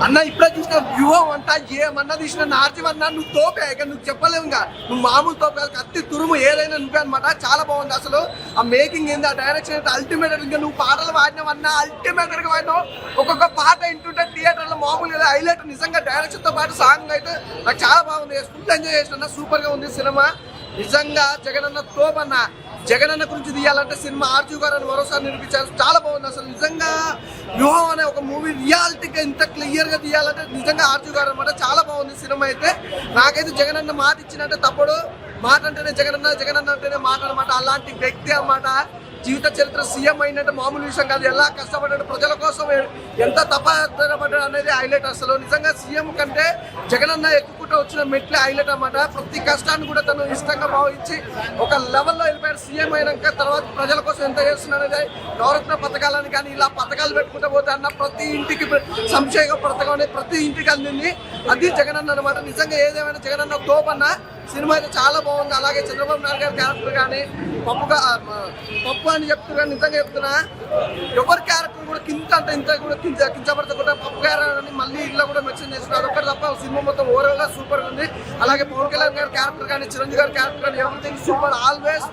అన్న ఇప్పుడే చూసిన వ్యూహం అంతా ఏమన్నా తీసిన నార్జీవన్నా నువ్వు తోపే ఇక నువ్వు చెప్పలేవు ఇంకా నువ్వు మామూలు తోపే కత్తి తురుము ఏదైనా నువ్వే అనమాట. చాలా బాగుంది అసలు ఆ మేకింగ్ ఏంది, ఆ డైరెక్షన్ అయితే అల్టిమేట్. ఇంకా నువ్వు పాటలు వాడినావన్నా అల్టిమేట్ గా వాడినావు. ఒక్కొక్క పాట వింటుంటే థియేటర్ లో మామూలుగా హైలైట్. నిజంగా డైరెక్షన్ తో పాటు సాంగ్ అయితే నాకు చాలా బాగుంది. ఫుల్ ఎంజాయ్ చేసిన, సూపర్ గా ఉంది సినిమా. నిజంగా జగనన్న తోపన్న. జగనన్న గురించి తీయాలంటే సినిమా ఆర్జీవి గారు అని మరోసారి నిరూపించారు. చాలా బాగుంది అసలు. నిజంగా వ్యూహం అనే ఒక మూవీ రియాలిటీగా ఇంత క్లియర్ గా తీయాలంటే నిజంగా ఆర్జీవి గారు అనమాట. చాలా బాగుంది సినిమా అయితే. నాకైతే జగనన్న మాట ఇచ్చినట్టే తప్పుడు. మాట అంటేనే జగనన్న, జగనన్న అంటేనే మాట అనమాట. అలాంటి వ్యక్తి అన్నమాట. జీవిత చరిత్ర సీఎం అయినట్టు మామూలు విషయం కాదు. ఎలా కష్టపడ్డాడు, ప్రజల కోసం ఎంత తపడ్డాడు అనేది హైలైట్. అసలు నిజంగా సీఎం కంటే జగనన్న ఎక్కుకుంటూ వచ్చిన మెట్లే హైలైట్ అన్నమాట. ప్రతి కష్టాన్ని కూడా తను ఇష్టంగా భావించి ఒక లెవెల్లో వెళ్ళిపోయాడు. సీఎం అయినాక తర్వాత ప్రజల కోసం ఎంత చేస్తున్నాడనేది నవరత్న పథకాలని కానీ ఇలా పథకాలు పెట్టుకుంటూ పోతే అన్న ప్రతి ఇంటికి సంక్షేమ పథకం అనేది ప్రతి ఇంటికి అందింది. అది జగనన్న అనమాట. నిజంగా ఏదేమైనా జగనన్న తోపన్న. సినిమా అయితే చాలా బాగుంది. అలాగే చంద్రబాబు నాయుడు గారి క్యారెక్టర్ కానీ పప్పు అని చెప్తున్నా. నిజంగా చెప్తున్నా, ఎవరి క్యారెక్టర్ కూడా ఇంత కూడా కించపడతా పప్పు క్యారెక్టర్ అని మళ్ళీ ఇట్లా కూడా మెన్షన్ చేస్తున్నారు. ఒకటి తప్ప సినిమా మొత్తం ఓవరాల్ గా సూపర్ ఉంది. అలాగే పవన్ కళ్యాణ్ గారి క్యారెక్టర్ కానీ చిరంజీవి గారి క్యారెక్టర్ కానీ ఎవ్రీథింగ్ సూపర్, ఆల్వేస్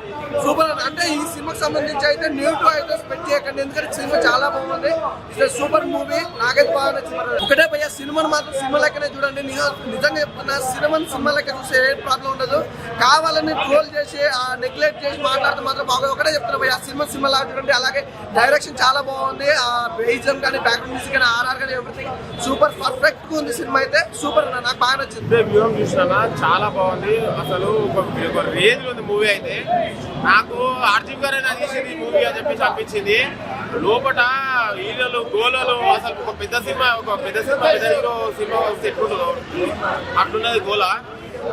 సూపర్. అంటే ఈ సినిమాకి సంబంధించి అయితే నెగిటివ్ అయితే స్పెక్ట్ చేయకండి, ఎందుకంటే సినిమా చాలా బాగుంది. It's super movie. నాకైతే బాగా నచ్చింది. ఒకటే భయ్యా, సినిమాను మాత్రం సినిమా లెక్కనే చూడండి. నిజంగా చెప్తున్నా, సినిమా లెక్క చూస్తే ఏ ప్రాబ్లం ఉండదు. కావాలని ట్రోల్ చేసి నెగ్లెక్ట్ చేసి మాట్లాడితే మాత్రం బాగా. ఒకటే చెప్తున్నా భయ్యా, సినిమా లాగా చూడండి. అలాగే డైరెక్షన్ చాలా బాగుంది. ఆ బేయిజం కానీ బ్యాక్గ్రౌండ్ మ్యూజిక్ కానీ ఆర్ఆర్ కానీ ఎవ్రీథింగ్ సూపర్ పర్ఫెక్ట్ గా ఉంది. సినిమా అయితే సూపర్ అన్న, నాకు బాగా నచ్చింది. వ్యూహం చూసినా చాలా బాగుంది. అసలు ఒక రేంజ్ ఉంది మూవీ అయితే. నాకు ఆర్జీవి గారు తీసింది ఈ మూవీ అని చెప్పేసి అనిపించింది. లోపల హీరోలు గోలలు అసలు ఒక పెద్ద సినిమా పెద్ద హీరో సినిమా సెట్ ఉంటుందో అట్లున్నది గోల.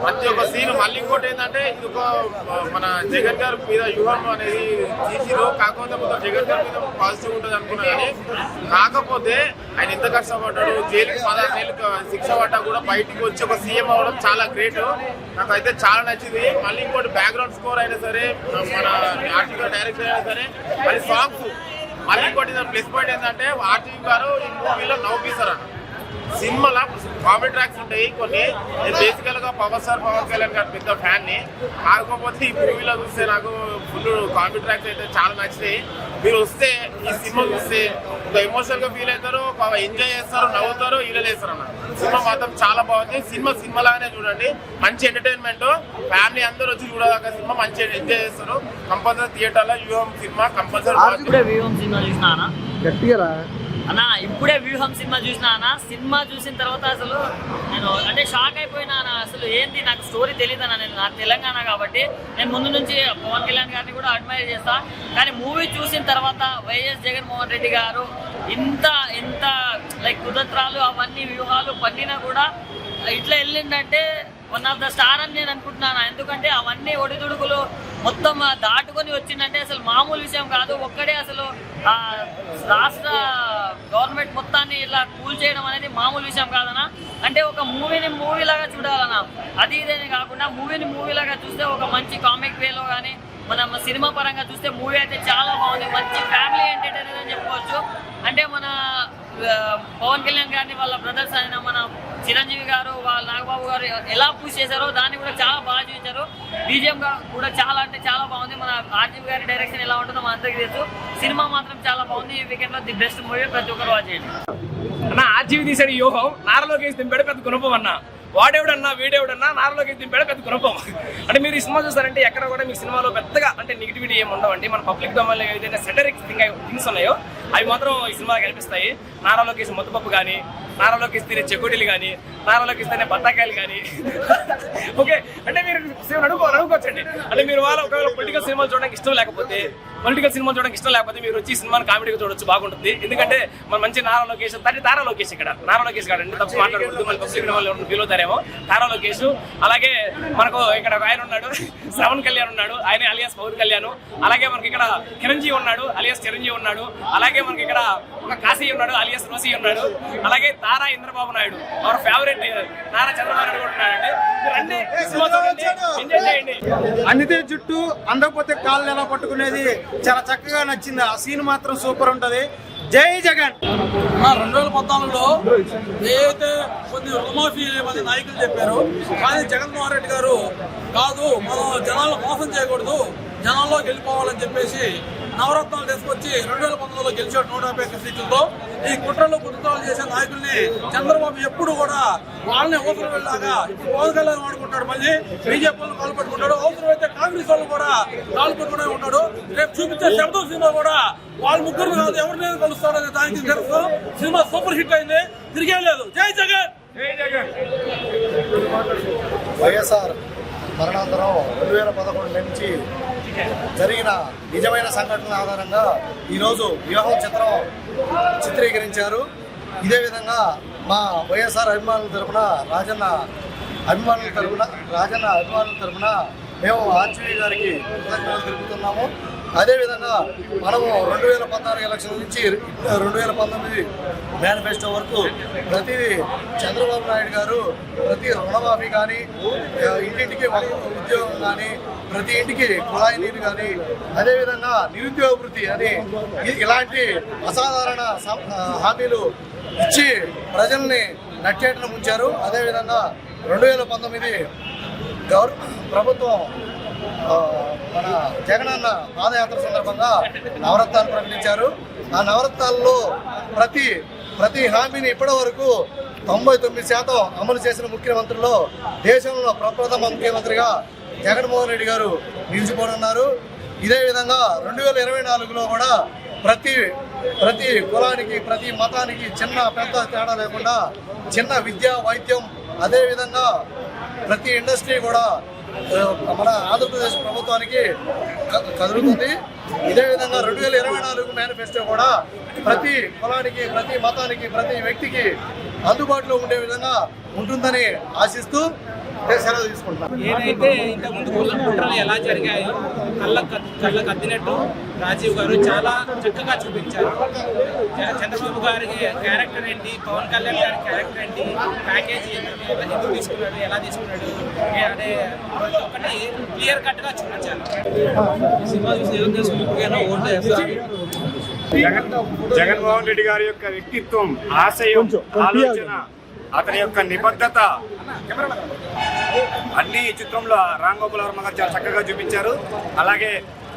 ప్రతి ఒక్క సీన్. మళ్ళీ ఇంకోటి ఏంటంటే ఇది ఒక మన జగన్ గారి మీద వ్యూహం అనేది తీసిరు. కాకపోతే మొత్తం జగన్ గారి మీద పాజిటివ్ ఉంటుంది అనుకున్నా కానీ, కాకపోతే ఆయన ఎంత కష్టపడ్డాడు. జైలుకి 16 నెలలు శిక్ష పడ్డా కూడా బయటికి వచ్చి ఒక సీఎం అవ్వడం చాలా గ్రేట్. నాకైతే చాలా నచ్చింది. మళ్ళీ ఇంకోటి బ్యాక్గ్రౌండ్ స్కోర్ అయినా సరే, మన ఆర్టికల్ డైరెక్టర్ అయినా సరే, మళ్ళీ సాంగ్స్. మళ్ళీ ఇంకోటి ప్లస్ పాయింట్ ఏంటంటే ఆర్టికల్ గారు ఈ మూవీలో నవ్వుపిస్తారు. సినిమాలో కామెడీ ట్రాక్స్ ఉంటాయి కొన్ని. నేను బేసికల్ గా పవన్ కళ్యాణ్ గారి పెద్ద ఫ్యాన్ ని. కాకపోతే ఈ మూవీలో చూస్తే నాకు ఫుల్ కామెడీ ట్రాక్స్ అయితే చాలా నచ్చినాయి. మీరు వస్తే ఈ సినిమా చూస్తే ఒక ఎమోషనల్ గా ఫీల్ అవుతారు, ఎంజాయ్ చేస్తారు, నవ్వుతారు, హీరోలు వేస్తారు అన్న. సినిమా మాత్రం చాలా బాగుంది. సినిమా లాగానే చూడండి. మంచి ఎంటర్టైన్మెంట్. ఫ్యామిలీ అందరూ వచ్చి చూడదాకా సినిమా మంచి ఎంజాయ్ చేస్తారు. కంపల్సరీ థియేటర్ లో వ్యూహం సినిమా కంపల్సరీ. అన్నా ఇప్పుడే వ్యూహం సినిమా చూసినా అన్న. సినిమా చూసిన తర్వాత అసలు నేను అంటే షాక్ అయిపోయినా అన్న. అసలు ఏంటి, నాకు స్టోరీ తెలియదు అన్న. నేను నా తెలంగాణ కాబట్టి నేను ముందు నుంచి పవన్ కళ్యాణ్ గారిని కూడా అడ్మైర్ చేస్తా. కానీ మూవీ చూసిన తర్వాత వైఎస్ జగన్మోహన్ రెడ్డి గారు ఇంత లైక్ కుతంత్రాలు అవన్నీ వ్యూహాలు పన్నినా కూడా ఇట్లా వెళ్ళిందంటే వన్ ఆఫ్ ద స్టార్ అని నేను అనుకుంటున్నాను. ఎందుకంటే అవన్నీ ఒడిదుడుకులు మొత్తం దాటుకొని వచ్చిందంటే అసలు మామూలు విషయం కాదు. ఒక్కడే అసలు రాష్ట్ర గవర్నమెంట్ మొత్తాన్ని ఇలా కూల్ చేయడం అనేది మామూలు విషయం కాదన్నా. అంటే ఒక మూవీలాగా చూడాలన్నా. అది ఇదేనే కాకుండా మూవీలాగా చూస్తే ఒక మంచి కామిక్ వేలో కానీ మన సినిమా పరంగా చూస్తే మూవీ అయితే చాలా బాగుంది. మంచి ఫ్యామిలీ ఎంటర్టైనర్ అని చెప్పుకోవచ్చు. అంటే మన పవన్ కళ్యాణ్ గారిని వాళ్ళ బ్రదర్స్ అయిన మన చిరంజీవి గారు, వాళ్ళ నాగబాబు గారు ఎలా పుష్ చేశారో దాన్ని కూడా చాలా బాగా చూపించారు. బీజిఎం కూడా చాలా అంటే చాలా బాగుంది. మన ఆర్జీవి గారి డైరెక్షన్ ఎలా ఉంటుందో మన అందరికీ తెలుసు. సినిమా మాత్రం చాలా బాగుంది. ఈ వీకెండ్ లో ది బెస్ట్ మూవీ, ప్రతి ఒక్కరు వాచ్ చేయండి అన్న. ఆర్జీవి తీసాడు వ్యూహం, నారలోకి దింపాడు పెద్ద గుణపం అన్న. వాడేవిడన్నా వీడేవిడన్నా నారలోకి దింపాడు పెద్ద గుణపం. అంటే మీరు ఈ సినిమా చూస్తారంటే ఎక్కడ కూడా మీ సినిమాలో పెద్దగా అంటే నెగిటివిటీ ఏమి ఉండవండి. మన పబ్లిక్ డొమైన్లో ఏదైనా సెటరిక్ థింగ్స్ ఉన్నాయో అవి మాత్రం ఈ సినిమా కనిపిస్తాయి. నారాలోకి ముద్దపప్పు కానీ, నారాలోకి ఇస్తేనే చెకోడీలు కానీ, నారాలోకి ఇస్తేనే బత్తాకాయలు కానీ. ఓకే, అంటే మీరు అడుగుకోవచ్చండి. అంటే మీరు ఒకవేళ పొలిటికల్ సినిమాలు చూడడానికి ఇష్టం లేకపోతే మీరు వచ్చి సినిమాని కామెడీగా చూడొచ్చు, బాగుంటుంది. ఎందుకంటే మన మంచి నారా లోకేష్ తారా లోకేష్ ఇక్కడ నారా లోకేష్ కాదండి, తప్పు మాట్లాడకూడదు. మన పబ్లిక్ వాళ్ళు ఫీల్ అవుతారేమో. తారా లోకేష్, అలాగే మనకు ఇక్కడ ఆయన ఉన్నాడు శ్రవణ్ కళ్యాణ్ ఉన్నాడు, ఆయన అలియాస్ పవన్ కళ్యాణ్. అలాగే మనకి ఇక్కడ చిరంజీవి ఉన్నాడు, అలియాస్ చిరంజీవి ఉన్నాడు. అలాగే మనకి ఇక్కడ ఒక కాశీ ఉన్నాడు, అలియాస్ రోసి ఉన్నాడు. అలాగే తారా ఇంద్రబాబు నాయుడు, అవర్ ఫేవరెట్ నారా చంద్రబాబు నాయుడు కూడా ఉన్నాడండి. అన్ని సినిమా చూడండి. ఎంజాయ్ చేయండి. అందితే జుట్టు అందకపోతే కాళ్ళు ఎలా పట్టుకునేది చాలా చక్కగా నచ్చింది. ఆ సీన్ మాత్రం సూపర్ ఉంటది. జై జగన్. 2014లో ఏదైతే కొన్ని రుణమాఫీ మంది నాయకులు చెప్పారు, కానీ జగన్మోహన్ రెడ్డి గారు కాదు, మనం జనాలను మోసం చేయకూడదు, జనాల్లోకి వెళ్ళిపోవాలని చెప్పేసి నవరత్నాలు తీసుకొచ్చి 2019లో గెలిచాడు 151 సీట్లతో. ఈ కుట్రలు కుట్రలు చేసే నాయకుల్ని చంద్రబాబు ఎప్పుడు కూడా వాళ్ళని అవసరం వెళ్ళాగా ఇప్పుడు పవన్ కళ్యాణ్ వాడుకుంటాడు, మళ్ళీ బీజేపీ వాళ్ళు కాలు పట్టుకుంటాడు, అవసరమైతే కాంగ్రెస్ వాళ్ళు కూడా కాలు పట్టుకునే ఉంటాడు. రేపు చూపించే శబ్దం సినిమా కూడా వాళ్ళ ముగ్గురు కాదు ఎవరిని కలుస్తారనే దానికి తెలుసు. సినిమా సూపర్ హిట్ అయింది, తిరిగే లేదు. జై జగన్. జై జగన్. వైఎస్ఆర్ మరణాంతరం 2011 నుంచి జరిగిన నిజమైన సంఘటనల ఆధారంగా ఈరోజు వ్యూహం చిత్రం చిత్రీకరించారు. ఇదే విధంగా మా వైఎస్ఆర్ అభిమానుల తరఫున రాజన్న అభిమానుల తరఫున మేము ఆర్జీవీ గారికి కృతజ్ఞతలు తెలుపుతున్నాము. అదేవిధంగా మనము 2016 ఎలక్షన్ నుంచి 2019 మేనిఫెస్టో వరకు ప్రతిదీ చంద్రబాబు నాయుడు గారు ప్రతి రుణమాఫీ కానీ, ఇంటింటికి ఉద్యోగం కానీ, ప్రతి ఇంటికి కుళాయి నీరు కానీ, అదేవిధంగా నిరుద్యోగ వృత్తి అని ఇలాంటి అసాధారణ హామీలు ఇచ్చి ప్రజల్ని నట్టేటను ముంచారు. అదేవిధంగా 2019 ప్రభుత్వం మన జగనన్న పాదయాత్ర సందర్భంగా నవరత్నాలు ప్రకటించారు. ఆ నవరత్నాల్లో ప్రతి హామీని ఇప్పటి వరకు 99% అమలు చేసిన ముఖ్యమంత్రుల్లో దేశంలో ప్రప్రథమ ముఖ్యమంత్రిగా జగన్మోహన్ రెడ్డి గారు నిలిచిపోనున్నారు. ఇదే విధంగా 2024లో కూడా ప్రతి కులానికి, ప్రతి మతానికి చిన్న పెద్ద తేడా లేకుండా చిన్న విద్య, వైద్యం, అదేవిధంగా ప్రతి ఇండస్ట్రీ కూడా మన ఆంధ్రప్రదేశ్ ప్రభుత్వానికి కదులుతుంది. ఇదే విధంగా 2024 మేనిఫెస్టో కూడా ప్రతి కులానికి, ప్రతి మతానికి, ప్రతి వ్యక్తికి అందుబాటులో ఉండే విధంగా ఉంటుందని ఆశిస్తూ సెలవు తీసుకుంటున్నాను. ఏదైతే ఇంతకుముందు కుట్రలు ఎలా జరిగాయో కళ్ళకు అద్దినట్టు రాజీవ్ గారు చాలా చక్కగా చూపించారు. చంద్రబాబు గారి క్యారెక్టర్ ఏంటి, పవన్ కళ్యాణ్ గారి క్యారెక్టర్ ఏంటి, ప్యాకేజీ ఎందుకు తీసుకున్నాడు, ఎలా తీసుకున్నాడు అనే ప్రతి ఒక్కటి క్లియర్ కట్ గా చూపించారు. సినిమా చూసి ఏం చేసుకుంటున్నా ఓట్లు వేస్తారు. జగన్మోహన్ రెడ్డి గారి యొక్క వ్యక్తిత్వం, ఆశయం, ఆలోచన, అతని యొక్క నిబద్ధత అన్ని చిత్రంలో రామ్ గోపాల్ వర్మ గారు చాలా చక్కగా చూపించారు. అలాగే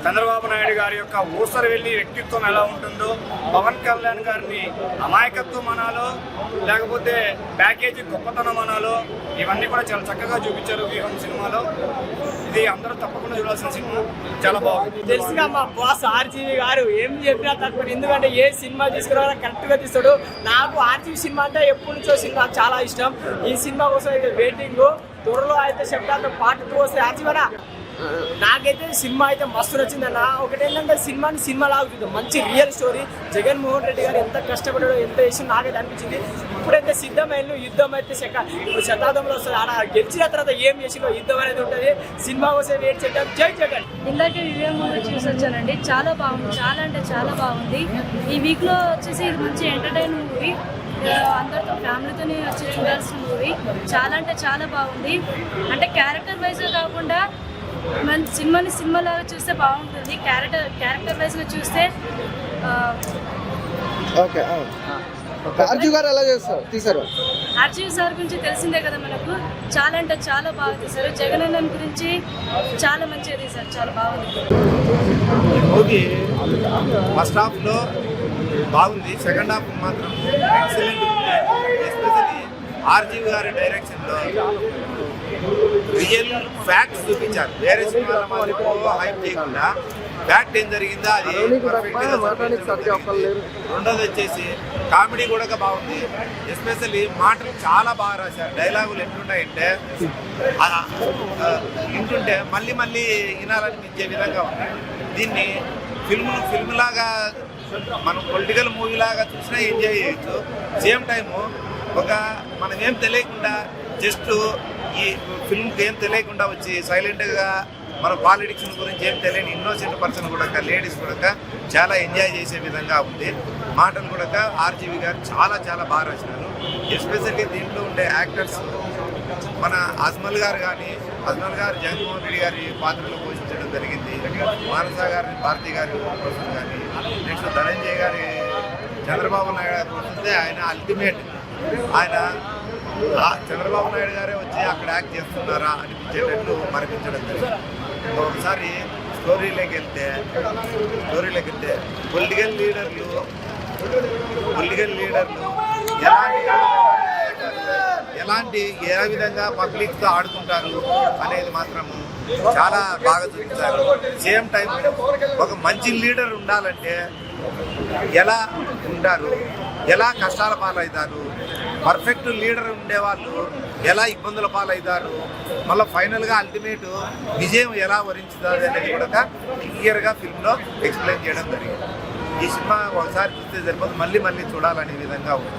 చంద్రబాబు నాయుడు గారి యొక్క ఊసరు వెళ్ళి వ్యక్తిత్వం ఎలా ఉంటుందో, పవన్ కళ్యాణ్ గారిని అమాయకత్వం అనాలో లేకపోతే ప్యాకేజీ గొప్పతనం అనాలో ఇవన్నీ కూడా చాలా చక్కగా చూపించారు వ్యూహం సినిమాలో. ఇది అందరూ తప్పకుండా చూడాల్సిన సినిమా, చాలా బాగుంది. తెలుసుగా మా బాస్ ఆర్జీవి గారు ఏం చెప్పినా తక్కువ, ఎందుకంటే ఏ సినిమా తీసుకురా కరెక్ట్గా తీస్తాడు. నాకు ఆర్జీవి సినిమా అంటే ఎప్పటి నుంచో సినిమా చాలా ఇష్టం. ఈ సినిమా కోసం అయితే వెయిటింగ్. త్వరలో అయితే చెప్తాను పార్ట్ 2 వస్తే ఆర్జీవనా. నాకైతే సినిమా అయితే మస్తు నచ్చిందన్న. ఒకటేంటంటే సినిమా లాగా చూద్దాం, మంచి రియల్ స్టోరీ. జగన్మోహన్ రెడ్డి గారు ఎంత కష్టపడాడో, ఎంత చేసి నాకైతే అనిపించింది. ఇప్పుడైతే సిద్ధమైన యుద్ధం అయితే ఇప్పుడు శతాబ్దంలో వస్తుంది. ఆడ గెలిచిన తర్వాత ఏం చేసిందో యుద్ధం అనేది ఉంటుంది. సినిమా కోసం వెయిట్ చేద్దాం. జై జగన్. ఇందాక వివేక్ మూవీ చూసి వచ్చానండి, చాలా బాగుంది, చాలా అంటే చాలా బాగుంది. ఈ వీక్లో వచ్చేసి ఇది మంచి ఎంటర్టైన్ మూవీ, అందరితో ఫ్యామిలీతోనే వచ్చి చూడాల్సిన మూవీ. చాలా అంటే చాలా బాగుంది. అంటే క్యారెక్టర్ వైజ్గా కాకుండా మన సినిమాలాగా చూస్తే బాగుంటుంది. క్యారెక్టర్ వైజ్గా చూస్తే ఆర్జీవి గారు ఎలా తీశారు? ఆర్జీవి సార్ గురించి తెలిసిందే కదా మనకు, చాలా అంటే చాలా బాగా తీశారు. జగనన్న గురించి చాలా మంచిగా తీశారు, చాలా బాగుంది. ఈ మూవీ ఫస్ట్ హాఫ్లో బాగుంది, సెకండ్ హాఫ్ మాత్రం ఎక్సలెంట్ ఉంది. ఎస్పెషల్లీ ఆర్జీవి గారి డైరెక్షన్లో రియల్ ఫ్యాక్ట్స్ చూపించారు. వేరే సినిమాల మాదిరి హైప్ చేయకుండా ఫ్యాక్ట్ ఏం జరిగిందో అది రెండోది వచ్చేసి కామెడీ కూడా బాగుంది. ఎస్పెషల్లీ మాటలు చాలా బాగా రాశారు. డైలాగులు ఎట్లుంటాయంటే వింటుంటే మళ్ళీ మళ్ళీ వినాలనిపించే విధంగా ఉంది. దీన్ని ఫిల్మ్ లాగా మనం పొలిటికల్ మూవీ లాగా చూసినా ఎంజాయ్ చేయొచ్చు. సేమ్ టైము మనం ఏం తెలియకుండా జస్ట్ ఈ ఫిల్మ్కి ఏం తెలియకుండా వచ్చి సైలెంట్గా మన పాలిటిక్స్ గురించి ఏం తెలియని ఇన్నోసెంట్ పర్సన్ కూడా, లేడీస్ కూడా చాలా ఎంజాయ్ చేసే విధంగా ఉంది. మాటలు కూడా ఆర్జీవి గారు చాలా చాలా బాగా రాసినారు. ఎస్పెషల్లీ దీంట్లో ఉండే యాక్టర్స్ మన అజ్మల్ గారు జగన్మోహన్ రెడ్డి గారి పాత్రలో పోషించడం జరిగింది. మానస గారిని భారతి గారి కోసం కానీ, నెక్స్ట్ ధనంజయ్ గారి చంద్రబాబు నాయుడు గారి పోషిస్తే ఆయన అల్టిమేట్. ఆయన చంద్రబాబు నాయుడు గారే వచ్చి అక్కడ యాక్ట్ చేస్తున్నారా అనిపించేటట్లు మరిపించడం జరిగింది. ఒకసారి స్టోరీలోకి వెళ్తే పొలిటికల్ లీడర్లు ఏ విధంగా పబ్లిక్తో ఆడుకుంటారు అనేది మాత్రము చాలా బాగా చూపించారు. సేమ్ టైం ఒక మంచి లీడర్ ఉండాలంటే ఎలా ఉంటారు, ఎలా కష్టాల పాలవుతారు, పర్ఫెక్ట్ లీడర్ ఉండేవాళ్ళు ఎలా ఇబ్బందుల పాలవుతారు, మళ్ళీ ఫైనల్గా అల్టిమేట్ విజయం ఎలా వరించుతుంది అనేది కూడా క్లియర్గా ఫిల్మ్లో ఎక్స్ప్లెయిన్ చేయడం జరిగింది. ఈ సినిమా ఒకసారి చూస్తే సరిపోతుంది, మళ్ళీ చూడాలనే విధంగా ఉంది.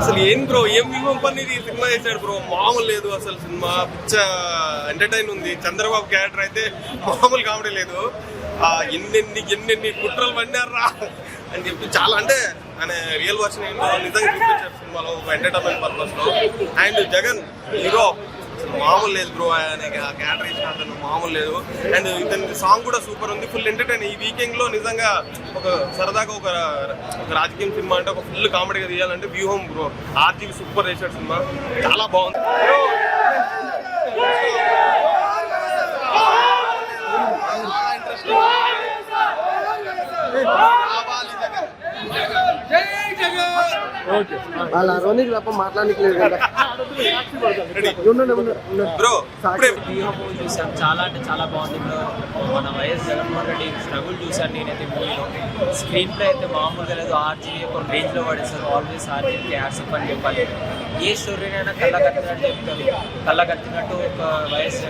అసలు ఏం బ్రో, ఏం వ్యూహం పని ఈ సినిమా చేశాడు బ్రో, మామూలు లేదు అసలు. సినిమా పిచ్చ ఎంటర్టైన్ ఉంది. చంద్రబాబు క్యారెక్టర్ అయితే మామూలు కామెడీ లేదు. ఎన్నెన్ని కుట్రలు పడినారా అని చెప్పి చాలా, అంటే ఆయన రియల్ వర్షన్ ఏంటో నిజంగా చూపించారు సినిమాలో ఎంటర్టైన్మెంట్ పర్పస్ లో. అండ్ జగన్ హీరో మామూలు లేదు బ్రో, ఆయన క్యారెక్టర్ ఇచ్చిన అతను మామూలు లేదు. అండ్ ఇతని సాంగ్ కూడా సూపర్ ఉంది, ఫుల్ ఎంటర్టైన్. ఈ వీకెండ్ లో నిజంగా ఒక సరదాగా ఒక రాజకీయం సినిమా అంటే ఒక ఫుల్ కామెడీగా తీయాలంటే వ్యూహం బ్రో. ఆర్జీవి సూపర్ చేశాడు సినిమా, చాలా బాగుంది. వాళ్ళ రోనికి తప్ప మాట్లాడడానికి లేదు కదా బ్రో. చూసాం, చాలా అంటే చాలా బాగుంది. మన వైఎస్ జగన్మోహన్ రెడ్డి స్ట్రగుల్ చూసాను నేనైతే మూవీలో. స్క్రీన్ ప్లే అయితే మామూలుగా లేదు. ఆర్జీవి ఒక రేంజ్లో పడేస్తారు. ఆల్వేస్ ఆర్జీవికి హ్యాట్స్ అని చెప్పాలి. ఏ స్టోరీనైనా కళ్ళకత్తినట్టు చెప్తారు. కళ్ళకత్తినట్టు ఒక వైఎస్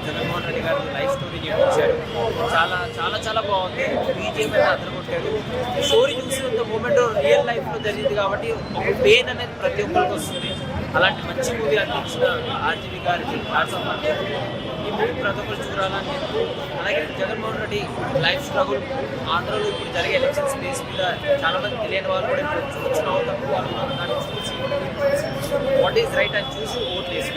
జగన్మోహన్ రెడ్డి గారు లైఫ్ స్టోరీ చూపించారు. చాలా చాలా చాలా బాగుంది. బీజేపీ అయితే అదరగొట్టారు. స్టోరీ చూసినంత మూమెంట్ రియల్ లైఫ్లో జరిగింది కాబట్టి ఒక పెయిన్ అనేది ప్రతి ఒక్కరికి వస్తుంది. అలాంటి మంచి మూవీ అందించిన ఆర్జీవి గారికి ఈ మూవీ ప్రతి ఒక్కరు చూడాలని. అలాగే జగన్మోహన్ రెడ్డి లైఫ్ స్ట్రగుల్, ఆంధ్రలో ఇప్పుడు జరిగే ఎలక్షన్స్ బేస్ మీద చాలా మంది తెలియని వాళ్ళు కూడా ఇప్పుడు వచ్చిన వాళ్ళు దాన్ని చూసి వాట్ ఈస్ రైట్ అని చూసి ఓట్లు వేసి